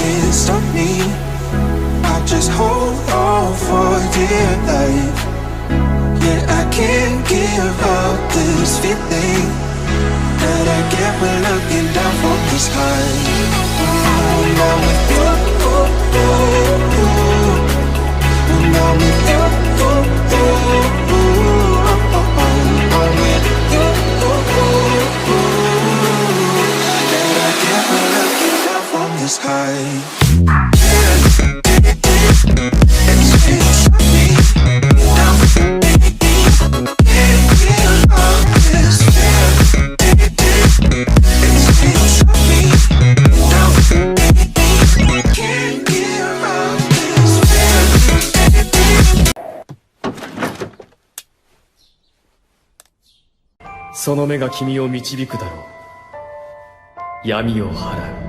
can't stop me. I'll just hold on for dear life. Yeah, I can't give up this feeling that I get when looking down from the sky. When I'm with you, when I'm with you, I'm with you, that I get when looking down from the sky.その目が君を導くだろう。闇を払う。